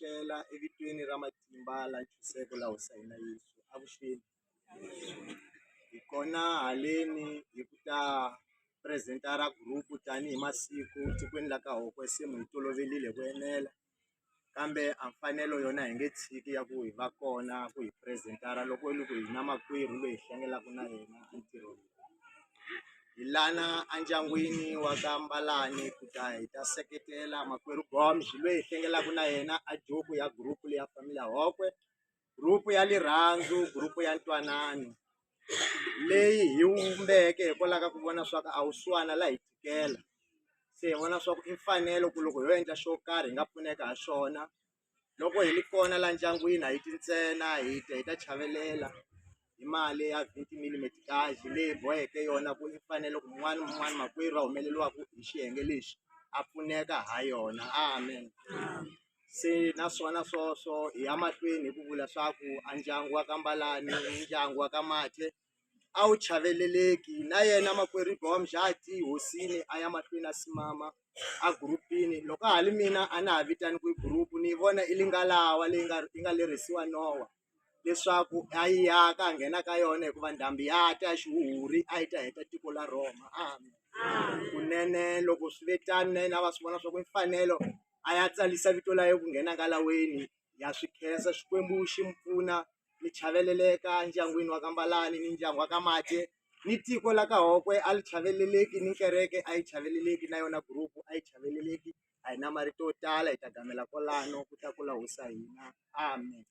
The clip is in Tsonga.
pfuxela evitweni ra matimba la ntshiseko la hosayina Yesu avuxeni hi kona haleni hi ku ta presentara group tanihi masiku tikweni la ka Hokwe se mu hi toloverile ku enela kambe a mfanelo yona hi nge tshiki ya ku hi va kona ku hi presentara loko hi ku hi na makwerhu loyi hi hlengelaka na yena entirhweni hi lana andyangwini wa ka Mbalani ku ta hi ta seketela makwerhu Gomzi loyi hi hlengelaka na yena a joku ya group leya family ya Hokwe, group ya Lirhandzu, group ya Ntwanano leyi hi vumbeke hikwalaho ka ku vona swa ku a wusiwana la hi tikela se hi vona swa ku i mfanelo ku loko ho endla xo karhi hi nga pfuneka ha xona loko hi ri kona la ndyangwini a hi ti ntsena hi ta chavelela hi mali ya 20mm kahle leyi boheke yona ku i mfanelo ku mun'wana makwerhu a humeleliwaku hi xiyenge lexi a pfuneka ha yona amen se naswona swoswo hi ya mahlweni hi ku vula swa ku a ndyangu wa ka Mbalani ndyangu wa ka Mathe a wu chaveleleki na yena makwerhu Gomzi a ti hosini a ya mahlweni a simama a groupini loko hali mina a na ha vitani ku group ni vona i lingalawa leyi nga lerisiwa Noah leswaku a yi yaka a nghena ka yona hikuva ndhambi ya ta ya xihuhuri a yi ta heta tiko la Roma amen kunene loko swi vetani na yena va swi vona swa ku mfanelo a ya tsalisa vito la ye ku nghena ka laweni ya swi khensa Xikwembu xi mpfuna ni chaveleleka ndyangwini wa ka Mbalani ni ndyangu wa ka Mathe ni tiko la ka Hokwe a li chaveleleki ni kereke a yi chaveleleki na yona group a yi chaveleleki a hi na marito yo tala hi ta gamela kwalano ku ta kula hosa hina amen.